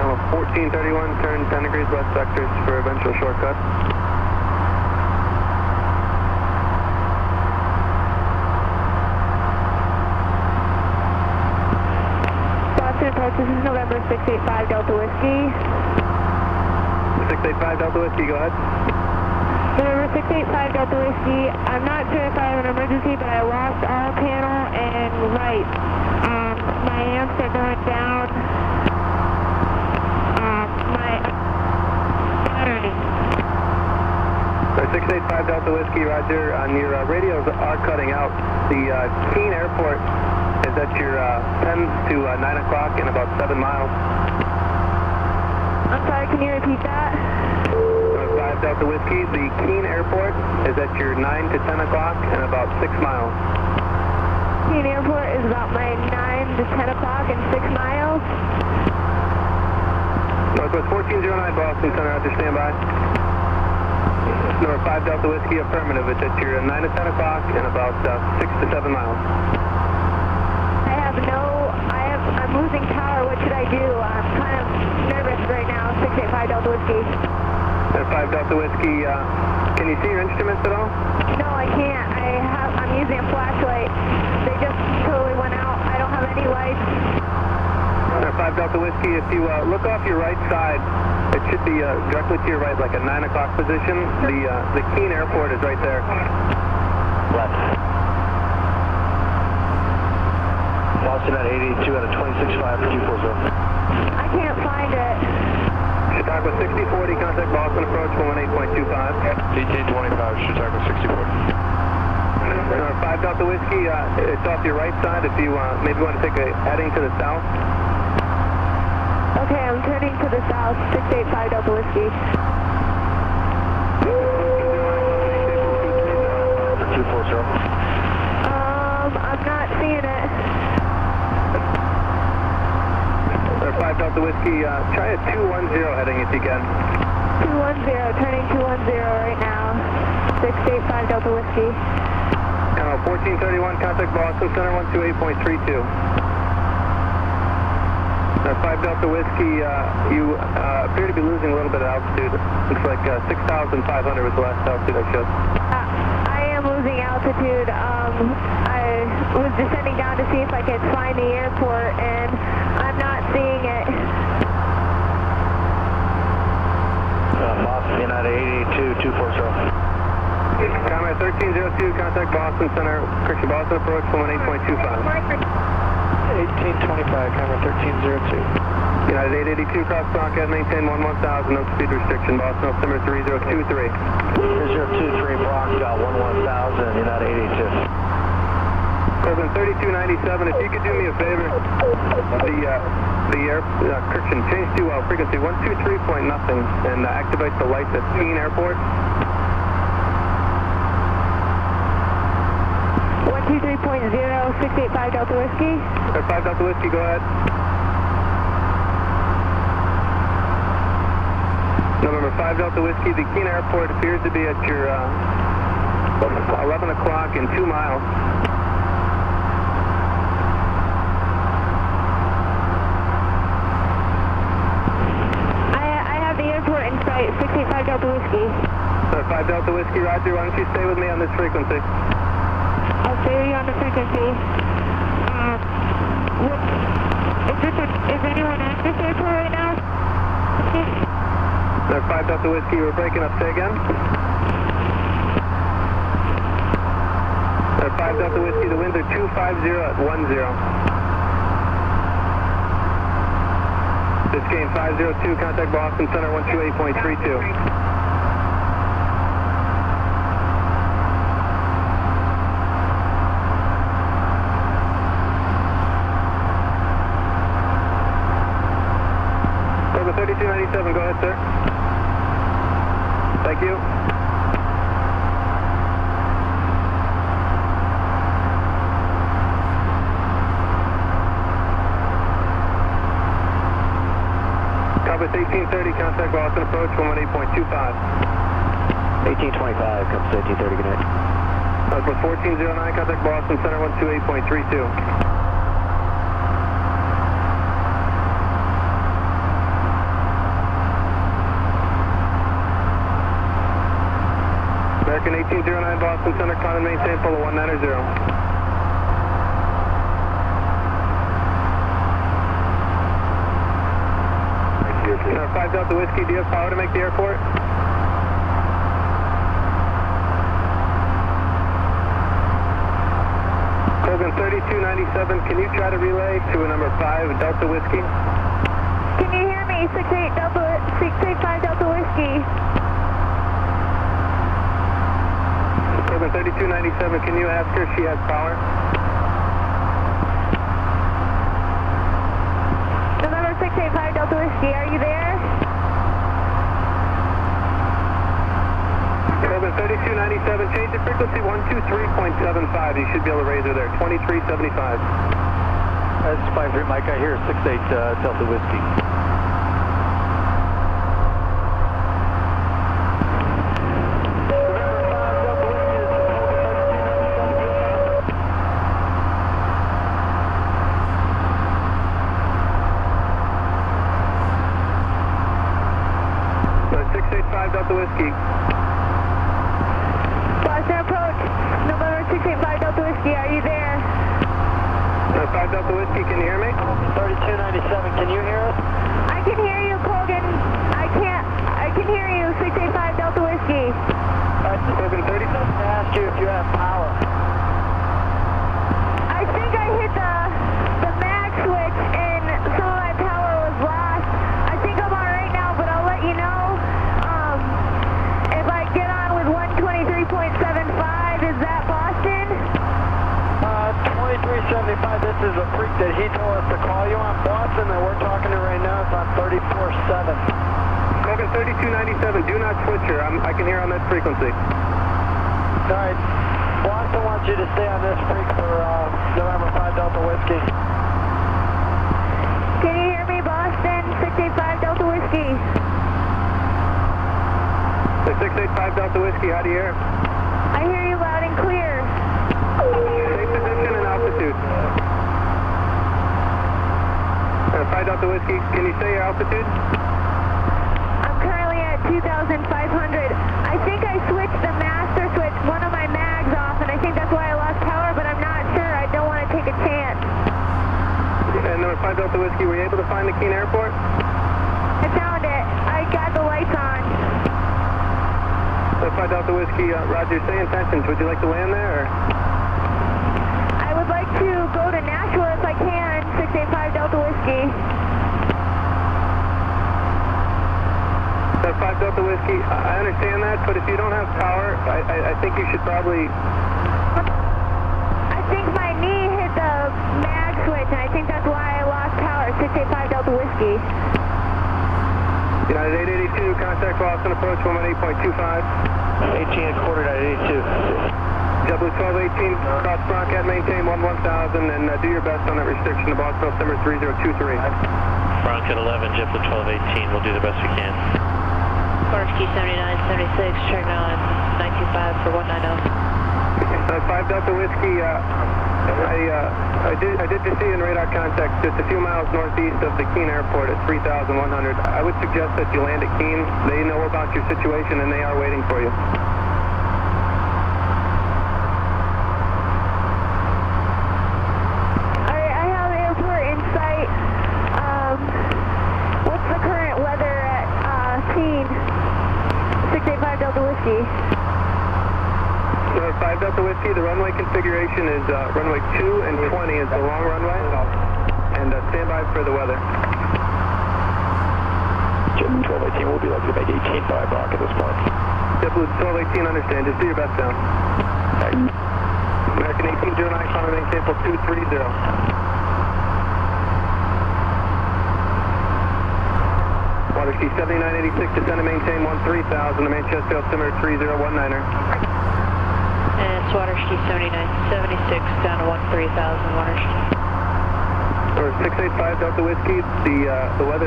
1431, turn 10 degrees west vectors for eventual shortcut. Boston approach, this is November 685 Delta Whiskey. 685 Delta Whiskey, go ahead. November 685 Delta Whiskey, I'm not sure if I have an emergency, but I lost all panel and light. My amps are going down. My battery. 685 Delta Whiskey, roger. On your radios are cutting out. The Keene Airport is at your 10 to 9 o'clock in about 7 miles. I'm sorry, can you repeat that? 5 Delta Whiskey, the Keene Airport is at your 9 to 10 o'clock in about 6 miles. Keene Airport is about my 9 to 10 o'clock in 6 miles. Northwest 1409 Boston Center, roger, stand by. Number 5 Delta Whiskey, affirmative. It's at your 9 to 10 o'clock in about 6 to 7 miles. I'm losing power. What should I do? I'm kind of nervous right now. 685 Delta Whiskey. 5 Delta Whiskey, can you see your instruments at all? No, I can't. I'm using a flashlight. They just totally went out. I don't have any lights. 5 Delta Whiskey, if you look off your right side, it should be directly to your right, like a 9 o'clock position. The Keene Airport is right there. Left. Boston at 82 out of 26.5 for 240. I can't find it. Chicago 6040, contact Boston approach 118.25. 1825, Chicago 6040. 5 Delta Whiskey, it's off your right side if you maybe want to take a heading to the south. Okay, I'm turning to the south, 685 Delta Whiskey. 240. I'm not seeing it. 5 Delta Whiskey, try a 210 heading if you can. 210, turning 210 right now. 685 Delta Whiskey. 1431, contact Boston Center 128.32. 5 Delta Whiskey, you appear to be losing a little bit of altitude. Looks like 6,500 was the last altitude I showed. I am losing altitude. I was descending down to see if I could find the airport, and I'm not seeing it. Boston at 82, 240. Combat 1302, contact Boston Center, correction, Boston approach 18.25. 1825, camera 1302. United 882, cross Broncos, maintain 11000, no speed restriction, Boston altimeter 3023. 3023, Brock, 11000, United 882. Corbin 3297, if you could do me a favor, correction, change to frequency 123.0 and activate the lights at Keene Airport. 123.0, 685 Delta Whiskey. 5 Delta Whiskey, go ahead. November 5 Delta Whiskey, the Keene Airport appears to be at your 11 o'clock in 2 miles. I have the airport in sight, 685 Delta Whiskey. 5 Delta Whiskey, roger, why don't you stay with me on this frequency? I'll stay on the frequency. Is anyone at this airport right now? 5 Delta Whiskey, we're breaking up, say again. 5 Delta Whiskey, the winds are 250 at 10. Biscayne 502, contact Boston Center 128.32. Over 3297, go ahead, sir. Thank you. Compass 1830, contact Boston approach 118.25. 1825, Compass 1830, good night. Compass 1409, contact Boston Center 128.32. 1825, American 1809 Boston Center, climb and maintain full of 190. 5 Delta Whiskey, do you have power to make the airport? Colgan 3297, can you try to relay to a number 5 Delta Whiskey? Can you hear me? 685 Delta Whiskey. Colgan 3297, can you ask her if she has power? November 685 Delta Whiskey, are you there? Colgan 3297, change the frequency 123.75. You should be able to raise her there, 2375. That's 53 Mike, I hear 68 Delta Whiskey. Delta Whiskey. Boston approach, November 685 Delta Whiskey, are you there? 5 Delta Whiskey, can you hear me? 3297, can you hear us? I can hear you, Colgan. I can hear you, 685 Delta Whiskey. Colgan 30. I asked you if you have power. I think I hit the mag switch and some of my power was lost. I think I'm on right now, but I'll let you know. If I get on with 123.75, is that Boston? 2375, this is a freak that he told us to call you on. Boston that we're talking to right now is on 34.7. Colgan 3297, do not switch her. I can hear on that frequency. All right. Boston wants you to stay on this freak for November 5 Delta Whiskey. Can you hear me, Boston? 685 Delta Whiskey. The 685 Delta Whiskey, how do you hear? I hear you loud and clear. Take position and altitude. 5 Delta Whiskey, can you say your altitude? I'm currently at 2,500. I think I switched the master switch, one of my mags off, and I think that's why I lost power, but I'm not sure. I don't want to take a chance. And number 5 Delta Whiskey, were you able to find the Keene Airport? I found it. I got the lights on. 5 Delta Whiskey, Roger, say intentions. Would you like to land there? Or? I would like to go to Nashville if I can, 685 Delta Whiskey. 5 Delta Whiskey, I understand that, but if you don't have power, I think you should probably... I think my knee hit the mag switch, and I think that's why I lost power, 685 Delta Whiskey. United 882, contact Boston approach 118.25. 18.25 at 82. JetBlue 1218, cross Broncat, maintain 1000, and do your best on that restriction to Boston, December 3023. Broncat 11, JetBlue 1218, we'll do the best we can. Orange Key 7976, check now at 925 for 190. 5 Delta Whiskey, I did just see in radar contact just a few miles northeast of the Keene Airport at 3,100. I would suggest that you land at Keene. They know about your situation and they are waiting for you. Alright, I have the airport in sight. What's the current weather at Keene? 685 Delta Whiskey. 5 Delta Whiskey, the runway configuration is runway 2 and 20 is the long runway. And stand by for the weather. JetBlue 1218 will be likely to make 18.5 Brock at this point. JetBlue 1218, understand. Just do your best down. American 1809, climb and maintain full 230. Water Key 7986, descend and maintain 13,000. The main chest failed altimeter 3019er. And Swaterski 7976 down to 13,000 Waterski. Or 685 Delta Whiskey, the weather